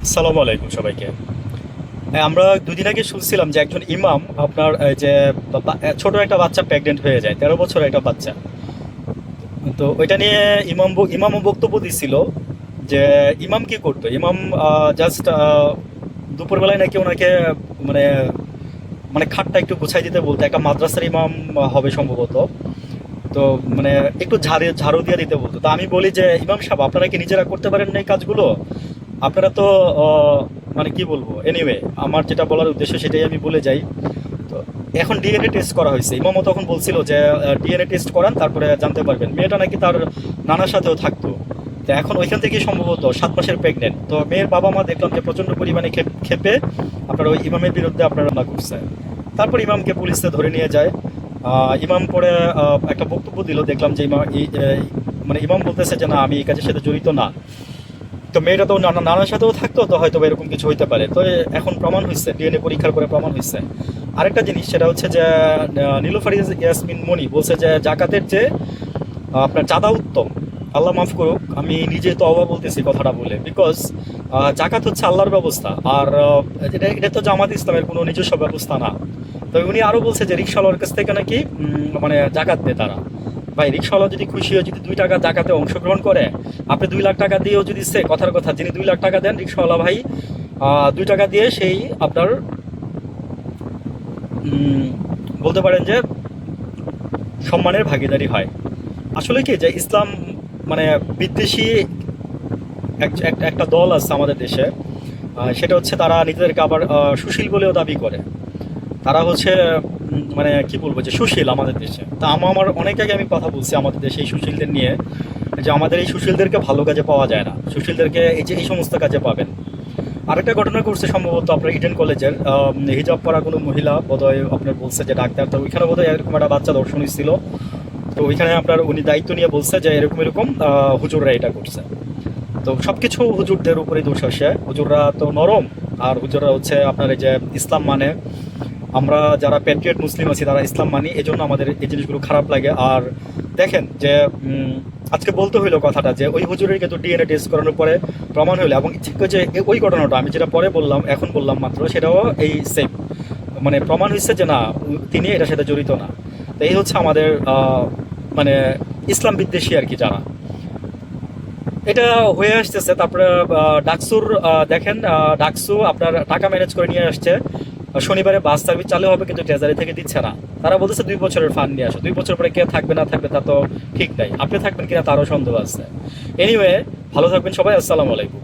আসসালামু আলাইকুম সবাইকে। হ্যাঁ, আমরা দুদিন আগে শুনছিলাম যে একজন ইমাম আপনার যে ছোট একটা বাচ্চা প্রেগনেন্ট হয়ে যায়, 13 বছর একটা বাচ্চা। তো ওইটা নিয়ে ইমামও বক্তব্য দিছিল যে ইমাম কি করতো। ইমাম জাস্ট দুপুরবেলায় নাকি ওনাকে মানে মানে খাটটা একটু গুছাই দিতে বলতো। একটা মাদ্রাসার ইমাম হবে সম্ভবত। তো মানে একটু ঝাড়ু দিয়ে দিতে বলতো। তো আমি বলি যে ইমাম সাহেব, আপনারা কি নিজেরা করতে পারেন না এই কাজগুলো? আপনারা তো মানে কি বলবো, এনিওয়ে আমার যেটা বলার উদ্দেশ্য সেটাই আমি বলে যাই। তো এখন ডিএনএ টেস্ট করা হয়েছে। ইমামও তখন বলছিল যে ডিএনএ টেস্ট করান, তারপরে জানতে পারবেন। মেয়েটা নাকি তার নানার সাথেও থাকতো। তো এখন ওইখান থেকেই সম্ভবত 7 মাসের প্রেগনেন্ট। তো মেয়ের বাবা মা দেখলাম যে প্রচণ্ড পরিমাণে খেপে আপনার ওই ইমামের বিরুদ্ধে আপনার মামলা করছে। তারপর ইমামকে পুলিশে ধরে নিয়ে যায়। ইমাম পরে একটা বক্তব্য দিল, দেখলাম যে মানে ইমাম বলতেছে যে না, আমি এই কাজের সাথে জড়িত না। তো মেয়েটা তো নানার সাথেও থাকতো, তো হয়তো এরকম কিছু হইতে পারে। তো এখন প্রমাণ হয়েছে, ডিএনএ পরীক্ষার করে প্রমাণ হয়েছে। আরেকটা জিনিস সেটা হচ্ছে যে নীলুফার ইয়াসমিন মনি বলছে যে জাকাতের যে আপনার চাঁদা উত্তম। আল্লাহ মাফ করুক, আমি নিজে তো অবাক বলতেছি কথাটা বলে, বিকজ জাকাত হচ্ছে আল্লাহর ব্যবস্থা। আর এটা তো জামাত ইসলামের কোনো নিজস্ব ব্যবস্থা না। তো উনি আরো বলছে যে রিক্সাওয়ালার কাছ থেকে নাকি মানে জাকাত দেয় তারা। ভাই, রিক্সাওয়ালা যদি খুশি হয়ে যদি 2 টাকা জাকাতে অংশগ্রহণ করে, আপনি 2 লাখ টাকা দিয়েও যদি সে কথার কথা যিনি 2 লাখ টাকা দেন, রিক্সাওয়ালা ভাই 2 টাকা দিয়ে সেই আপনার বলতে পারেন যে সম্মানের ভাগিদারি হয়। আসলে কি যে ইসলাম মানে বিদ্বেষী একটা দল আছে আমাদের দেশে। সেটা হচ্ছে তারা নিজেদেরকে আবার সুশীল বলেও দাবি করে। তারা হচ্ছে মানে কি বলবো যে সুশীল আমাদের দেশে। তা আমার অনেক আগে আমি কথা বলছি আমাদের দেশে এই সুশীলদের নিয়ে, যে আমাদের এই সুশীলদেরকে ভালো কাজে পাওয়া যায় না। সুশীলদেরকে এই সমস্ত কাজে পাবেন। আরেকটা ঘটনা ঘটছে সম্ভবত আপনার ইডেন কলেজের। হিজাব পরা কোনো মহিলা বোধহয় আপনার বলছে যে ডাক্তার, তো ওইখানে বোধহয় এরকম একটা বাচ্চা দর্শন হয়েছিল। তো ওইখানে আপনার উনি দায়িত্ব নিয়ে বলছে যে এরকম এরকম হুজুররা এটা করছে। তো সবকিছু হুজুরদের উপরে দোষ আসে। হুজুররা তো নরম, আর হুজুররা হচ্ছে আপনার এই যে ইসলাম মানে, আমরা যারা প্যাট্রিয়ট মুসলিম আছি তারা ইসলাম মানি, এই জন্য আমাদের এই জিনিসগুলো খারাপ লাগে। আর দেখেন যে আজকে বলতে হইলো কথাটা যে ওই হুজুরের কিন্তু ডিএনএ টেস্ট করানোর পরে প্রমাণ হইলো, এবং ঠিক যে ওই ঘটনাটা আমি যেটা পরে বললাম, এখন বললাম মাত্র, সেটাও এই সেম মানে প্রমাণ হয়েছে যে না, তিনি এটার সাথে জড়িত না। তো এই হচ্ছে আমাদের মানে ইসলাম বিদ্বেষী আর কি যারা, এটা হয়ে আসতেছে। তারপরে ডাকসুর দেখেন, ডাকসু আপনার টাকা ম্যানেজ করে নিয়ে আসছে। শনিবারে বাস সার্ভিস চালু হবে, কিন্তু ট্রেজারি থেকে দিচ্ছে না। তারা বলতেছে 2 বছরের ফান্ড নিয়ে আসো। 2 বছর পরে কে থাকবে না থাকবে তা তো ঠিক নাই, আপনি থাকবেন কিনা তারও সন্দেহ আছে। এনিওয়ে, ভালো থাকবেন সবাই। আসসালামু আলাইকুম।